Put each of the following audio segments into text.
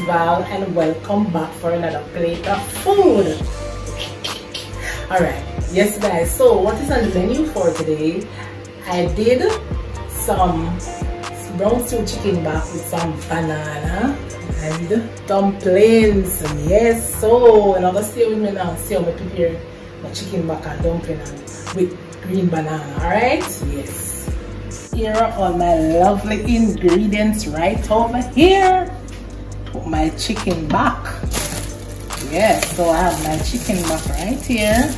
Val, and welcome back for another plate of food. Alright, yes guys, so what is on the menu for today? I did some brown stew chicken back with some banana and dumplings. Yes, so I'm gonna stay with me now, see how I prepare my chicken back and dumpling with green banana. Alright, yes. Here are all my lovely ingredients right over here. Put my chicken back. Yes, so I have my chicken back right here.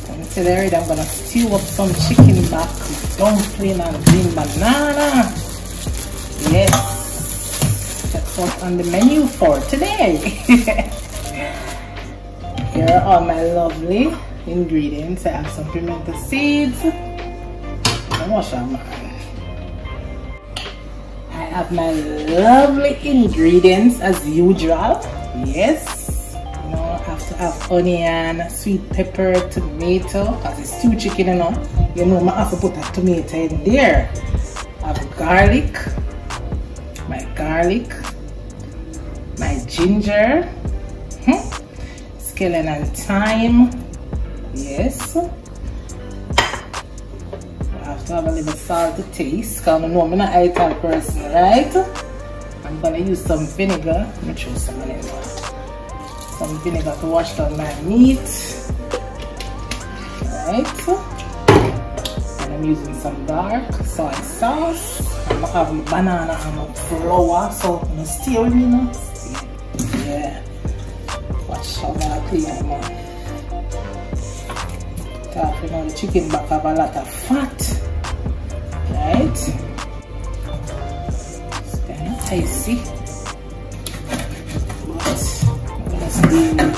Until ready, I'm gonna stew up some chicken back with dumpling and green banana. Yes, that's what's on the menu for today. Here are all my lovely ingredients. I have some pimento seeds. I have my lovely ingredients as usual. Yes, you know, I have to have onion, sweet pepper, tomato, because it's stew chicken, you know, I have to put a tomato in there. I have garlic, my ginger, scallion and thyme. Yes, to have a little salt to taste, because I know I'm not a type person, right? I'm gonna use some vinegar. Let me throw some in there. Some vinegar to wash down my meat. Right? And I'm using some dark soy sauce. I'm gonna have my banana and my flour, so I'm gonna stir with me now. Yeah. Watch how I'm gonna clean it, man. You know, the chicken back have a lot of fat. Right? It's kind of icy, but I'm gonna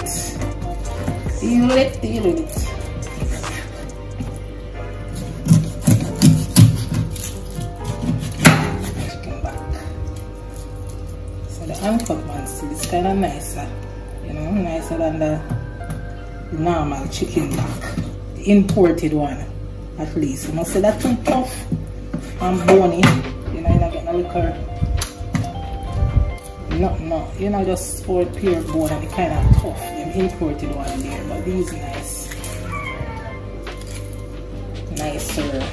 deal with it. Chicken back. So the uncut one still is kind of nicer, you know, nicer than the normal chicken back, the imported one. At least, you know, say that too tough and bony, you know, you're not getting a liquor. No, you know, just for pure bone and the kind of tough, them imported one there, but these nice. Nicer.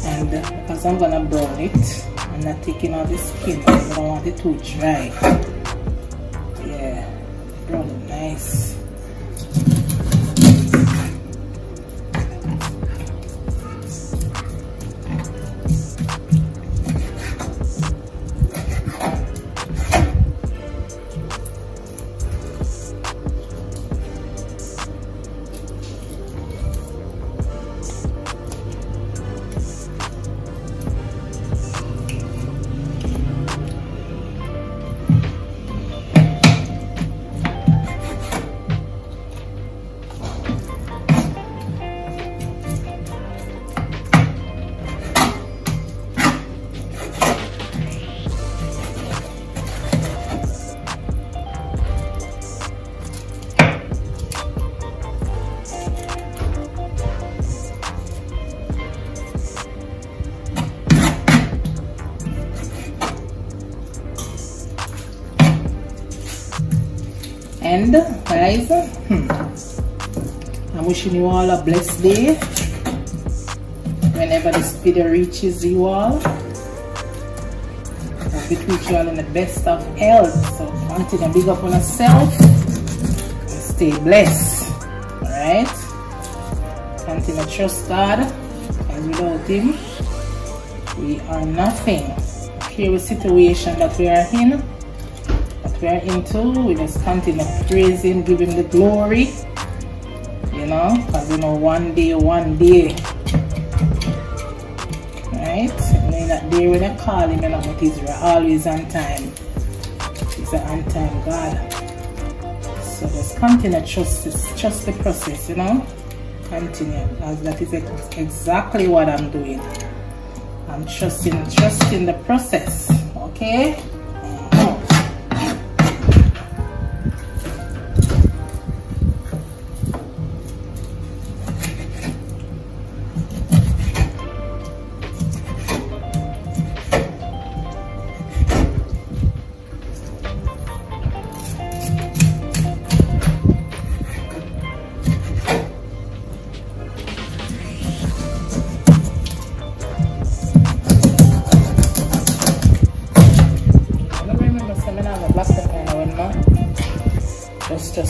And because I'm gonna brown it, I'm not taking out the skin because I don't want it too dry. Brown it nice. And guys, I'm wishing you all a blessed day whenever this video reaches you all. Hope it reaches you all in the best of health. So continue to big up on yourself and stay blessed. Alright? Continue to trust God, because without Him we are nothing. Here with the situation that we are in, we are into, we just continue to praise Him, give Him the glory, you know, because you know, one day, right? And in that day when I call Him, you know, but He's always on time. He's an on time God. So just continue to trust the process, you know, continue, because that is exactly what I'm doing. I'm trusting the process, okay?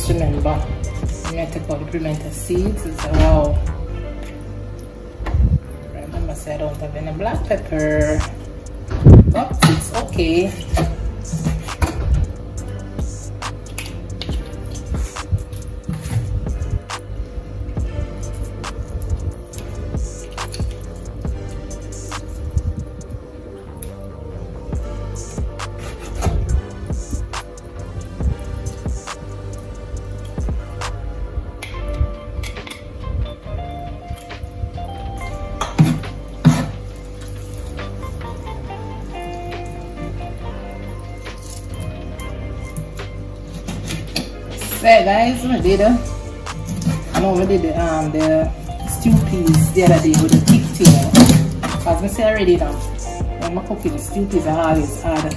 just remember, when I take out the pimento seeds, it's like, wow. Remember, say I don't have any black pepper, but it's okay. So guys, I did the stew peas the other day with the pigtail. As I say already now, when I cook the stew peas, I always add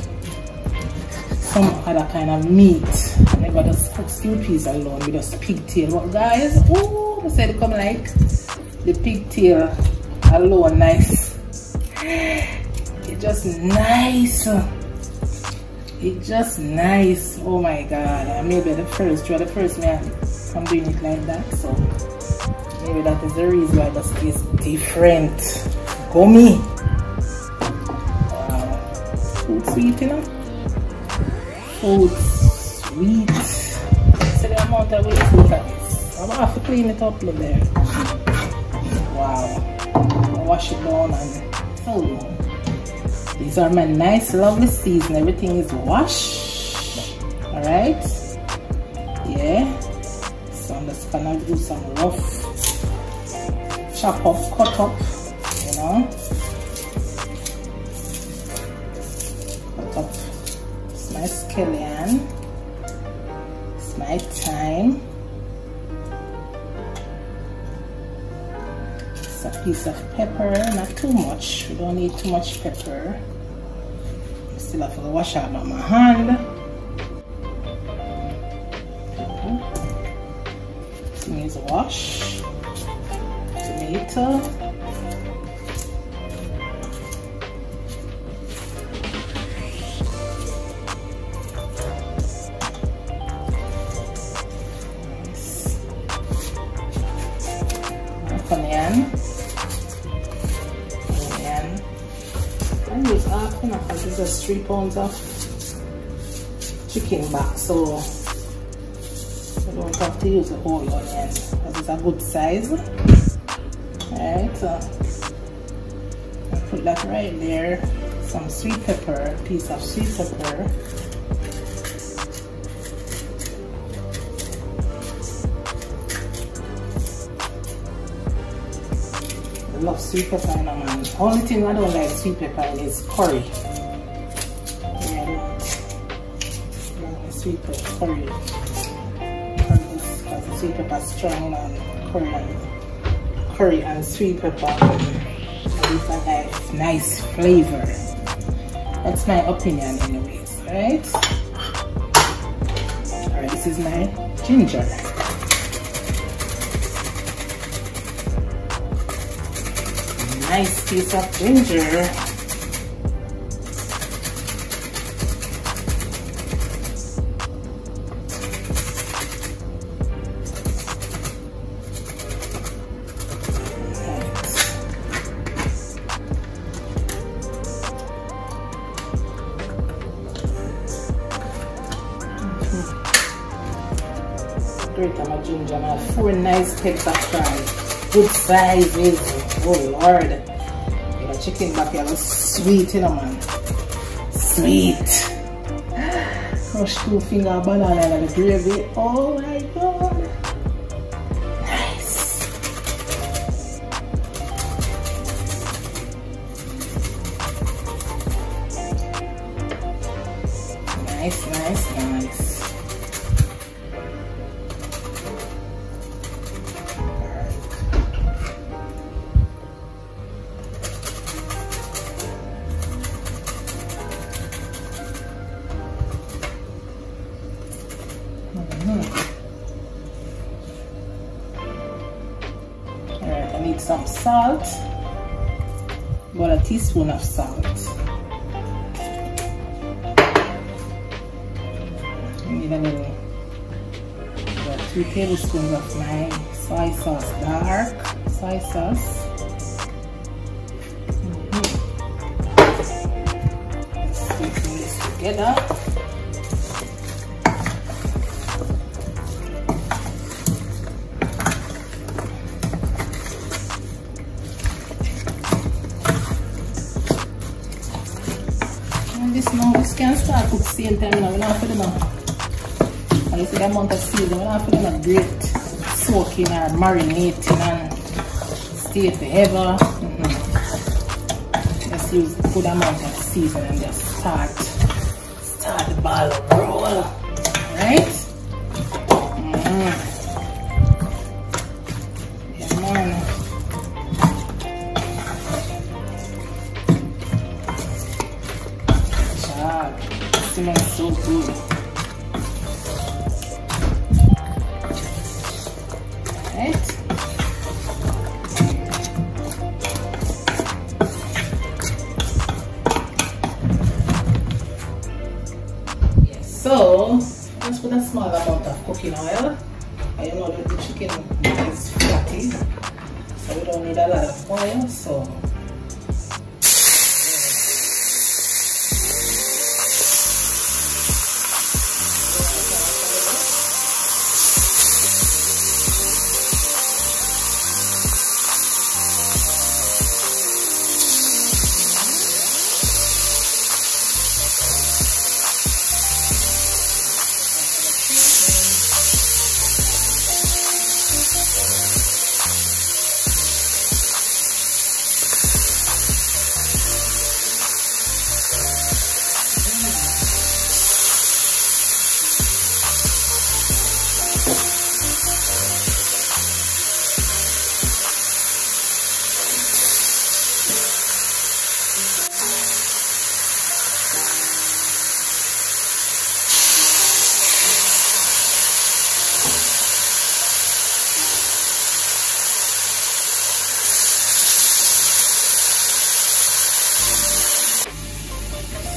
some other kind of meat. I never just cook stew peas alone with just pigtail. But guys, oh, I said it come like the pigtail alone, nice. It's just nice. It's just nice. Oh my god. Maybe the first man I'm doing it like that, so maybe that is the reason why this tastes different. Gummy. Wow. Food sweet, you know? Food sweet. See the amount of waste look at this. I'm gonna have to clean it up a little there. Wow. I'll wash it down and oh. These are my nice lovely seeds and everything is washed. Alright? Yeah. So I'm just gonna do some rough chop up, cut up, you know. Cut up. It's my scallion. It's my thyme. A piece of pepper, not too much. We don't need too much pepper. I still have to wash out my hand. This needs a wash. Tomato. Nice. Onion. I use half because it's just 3 pounds of chicken back, so I don't have to use the whole onion because it's a good size. Alright, so I put that right there. Some sweet pepper, a piece of sweet pepper. I love sweet pepper in a man. Only thing I don't like sweet pepper is curry. Yeah, I don't like sweet pepper curry. Because the sweet pepper is strong and curry and sweet pepper gives a nice flavor. That's my opinion anyways, right? Alright, this is my ginger. Nice piece of ginger. Great amount of ginger. I have 4 nice heads of fries. Good sizes. Oh Lord. The chicken back here was sweet, you know, man. Sweet. Crush 2 finger banana and the gravy. Oh my god. Nice. Nice, nice, nice. Alright, I need some salt, about a teaspoon of salt. I need a little 2 tablespoons of my soy sauce, dark soy sauce. Let's mix this together. This can start cook same time now. We don't have to do no. And you see the amount of seasoning, we don't have to do no great soaking or marinating and stay forever. Just use a good amount of seasoning and just start the ball roll. Right? Yeah, man. Smells so good. Right. Yes. So just put a small amount of cooking oil. And you know that the chicken is fatty, so we don't need a lot of oil. So.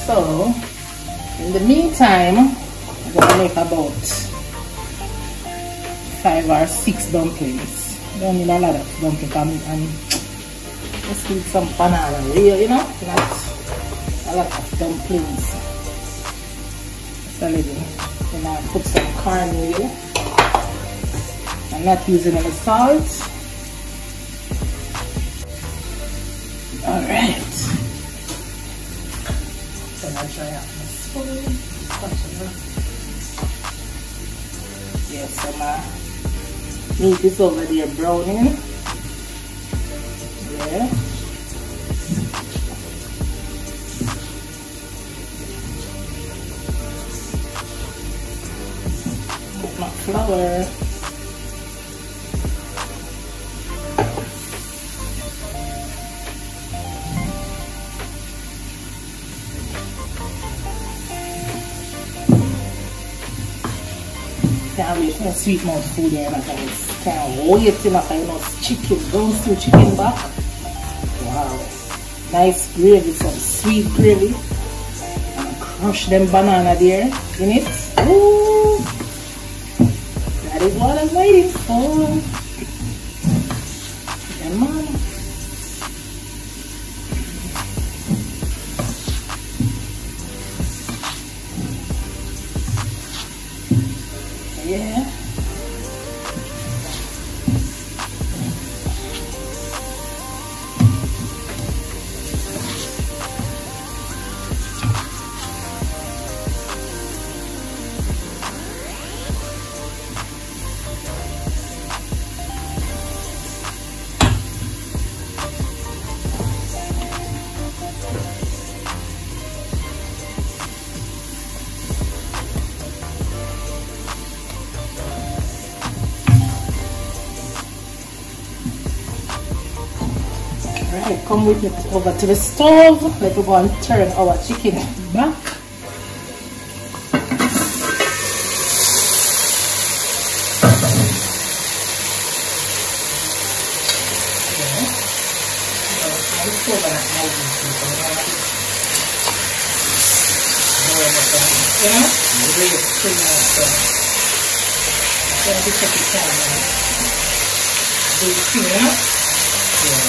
So, in the meantime, I'm going to make about 5 or 6 dumplings. Don't need a lot of dumplings, and just need some banana, real, you know, not a lot of dumplings. Just a little. Then I put some cornmeal. I'm not using any salt. Alright. I'll try out my spoon. Yes, so my meat is over there browning. Yeah. Put my flour. Can't wait for sweet mouth food here, and can't wait till I find out chicken, brown stew chicken back. Wow. Nice gravy, some sweet gravy. And crush them banana there in it. Ooh. That is what I'm waiting for. Come on. Yeah. Right, come with me over to the stove. Let's go and turn our chicken back. Going to take it down now. Do you see, you know? Yeah.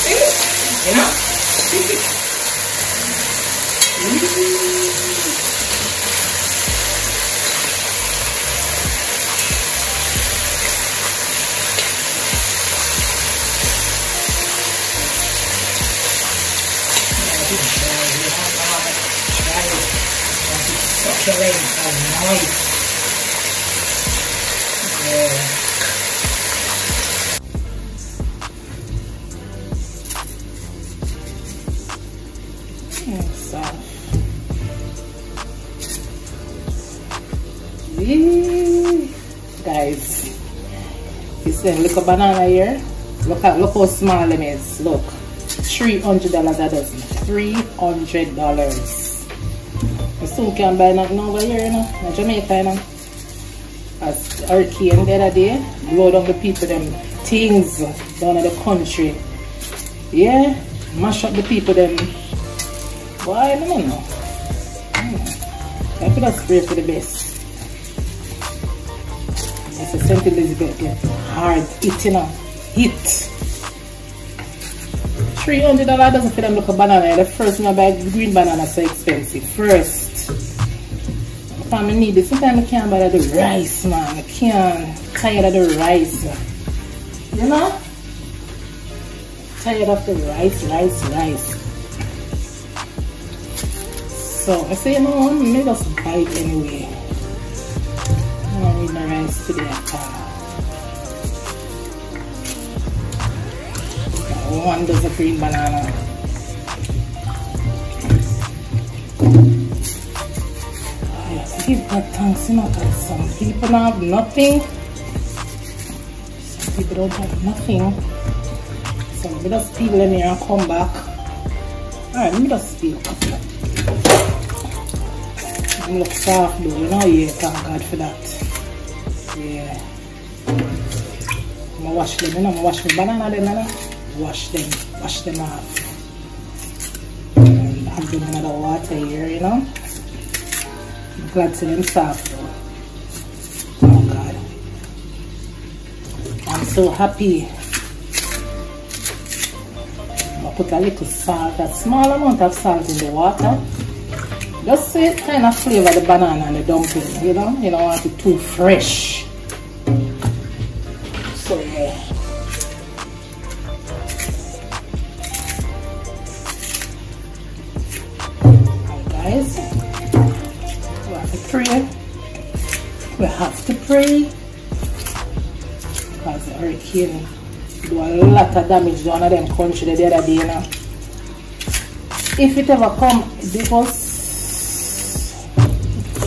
See? You know? See? Succulent and nice. Yeah. So, guys, you see, look a banana here. Look how small it is. Look, $300 a dozen. $300. I still can't buy nothing over here, you know, in Jamaica, you know. As hurricane the other day, blow down the people, them things down in the country. Yeah, mash up the people, them. Boy, I don't know. I could have pray for the best. It's a St. Elizabeth get hard hit, you know. Hit. $300 doesn't feel them look a banana. The first one I buy green banana so expensive. First. I need it. Sometimes I can't buy the rice, man. I can't. Tired of the rice. You know? Tired of the rice. So I say, you know, let me just buy it anyway. I don't need my rice today at all. One dozen green banana. Give God thanks, you know, because some people don't have nothing. Some people don't have nothing. So let me just peel them here and come back. Alright, let me just peel. They look soft though, you know, yeah, thank God for that. Yeah. I'm gonna wash them, you know, I'm gonna wash my banana then, you know. Wash them off. And add them in the water here, you know. I'm glad to them soft though. Oh God. I'm so happy. I'm gonna put a little salt, a small amount of salt in the water. Just so it kind of flavor the banana and the dumpling, you know? You don't want it too fresh. So yeah. Guys, we have to pray. We have to pray because the hurricane do a lot of damage to one of them country the other day, you know. If it ever come, it was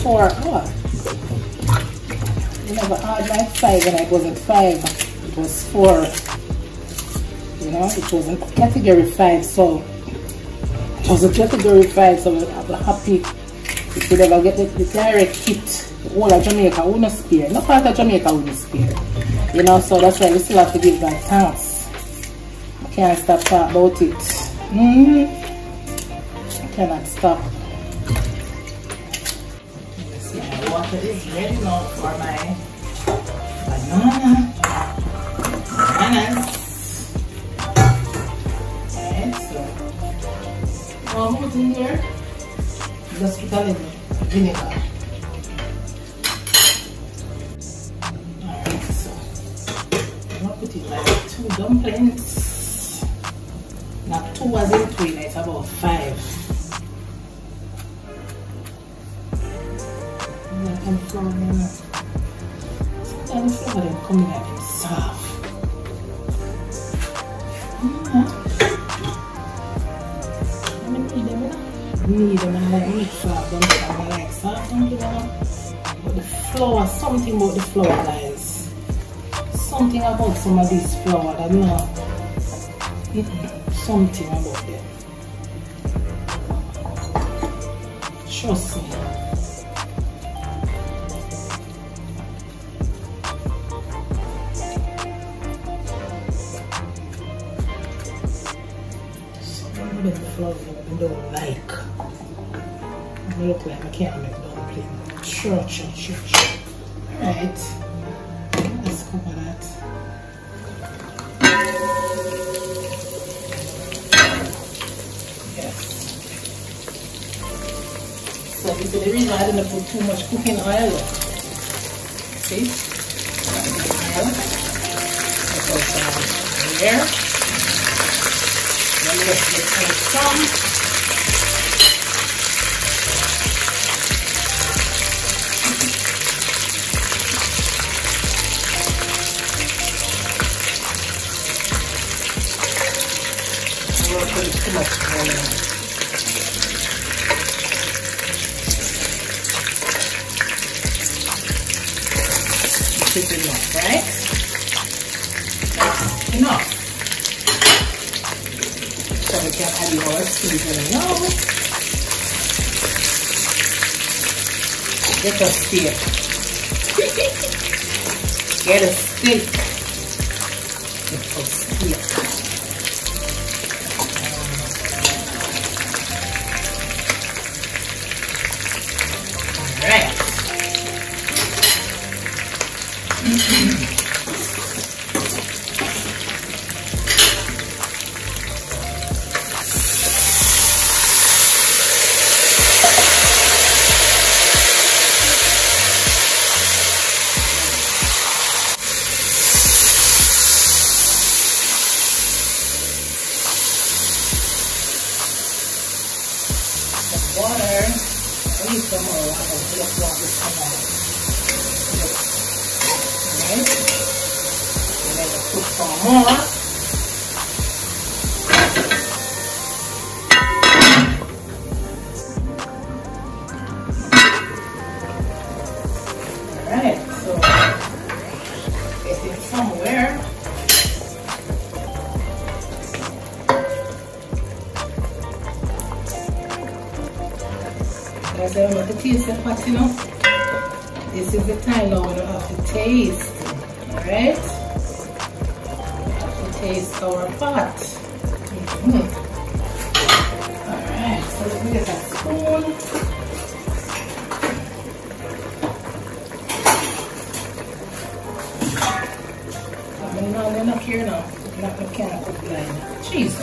4 hours. You never had like 5 and it wasn't 5, it was 4. You know, it wasn't category 5, so it was a category 5, so I'm happy if we ever get the direct hit. All of Jamaica wouldn't spare. No part of Jamaica wouldn't spare. You know, so that's why we still have to give God thanks. I can't stop talking about it. I cannot stop. My water is ready now for my bananas. Alright, so what I'm putting here, just put a little vinegar. Alright, so I'm gonna put it like 2 dumplings. Not 2 as in 3, it's about 5. And flour them. And the flour them coming out soft. I need them, need them, and I like soft dumpling. I like soft dumpling, but the flour, something about the flour, guys. Something about some of these flour that know. Something about them. Trust me. The flour I don't like. I look like I can't make dumpling. Sure. Alright. just cover that. Yes. So this is the reason I didn't put too much cooking oil. See? Oil. I put some here. Then let's get some. Too much oil. This is enough, right? That's enough. So we can add our seasoning now. Get a steak. Get a steak. Get a steak. Water, I need some more water, just want this come out. Alright, and then we'll put some more. Alright, so get it somewhere. I said, I'm going to taste the pot, you know. This is the time now when we have to taste. Alright? We have to taste our pot. Alright, so let me get a spoon. I'm not here now. I'm not going to cook blind. Jeez.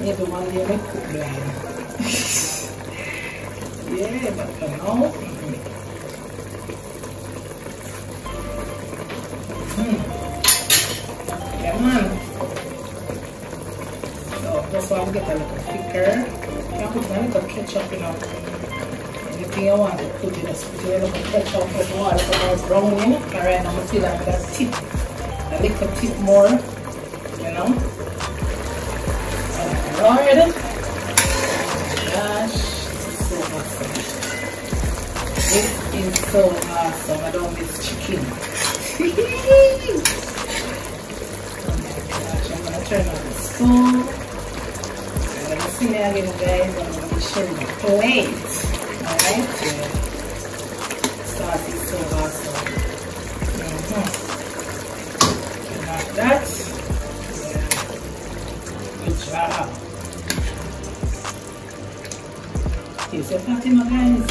Maybe one day I cook blind. Yeah, but for now, yeah, man. So that's why I get a little thicker. You can put a little ketchup, you know. Anything you want to put in, just put a little ketchup, put more, a little more browning. Alright, I'm going to feel like that tip, a little tip more, you know. Alright, gosh. This is so awesome. I don't miss chicken. Oh my gosh, I'm gonna turn on the stove. I'm gonna see me again, guys. I'm gonna show you the plate. Alright? Yeah. Sauce is so awesome. And like that. Yeah. Good job. Taste your pot, my guys.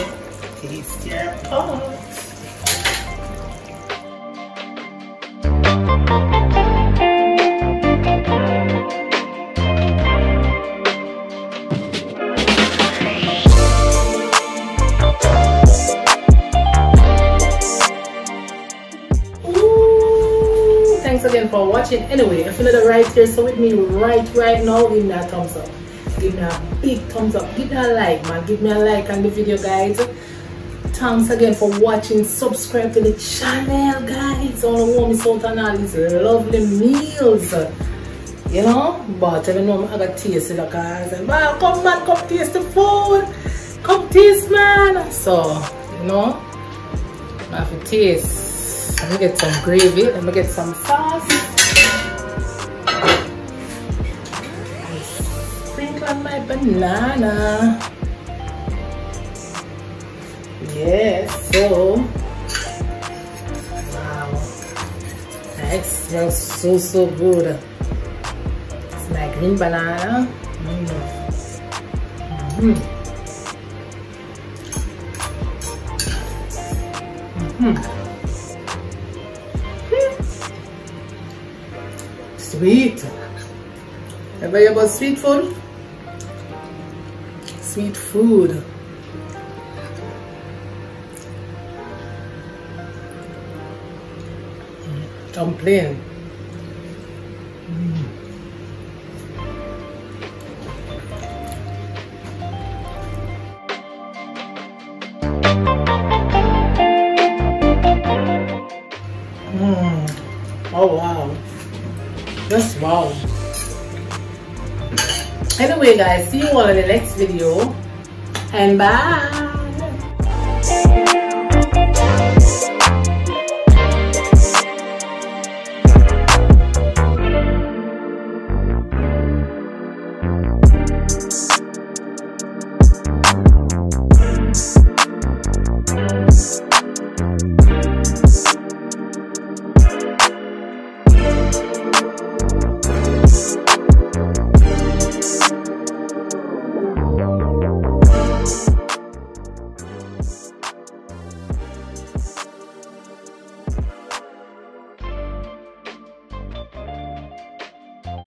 Taste your pot. Ooh, thanks again for watching. Anyway, if you're not right here, so with me right now, give me a thumbs up. Give me a big thumbs up. Give me a like, man. Give me a like on the video, guys. Thanks again for watching. Subscribe to the channel, guys. All the warm out and all these lovely meals, you know. But I know I got taste it, guys. Well, come man, come taste the food. Come taste, man. So, you know, I have to taste. Let me get some gravy. Let me get some sauce. Sprinkle on my banana. Yes, so wow, that smells so good. It's my green banana. sweet. Ever hear about sweet food? Sweet food. Dumpling. Oh wow. Just wow. Anyway guys, see you all in the next video and bye.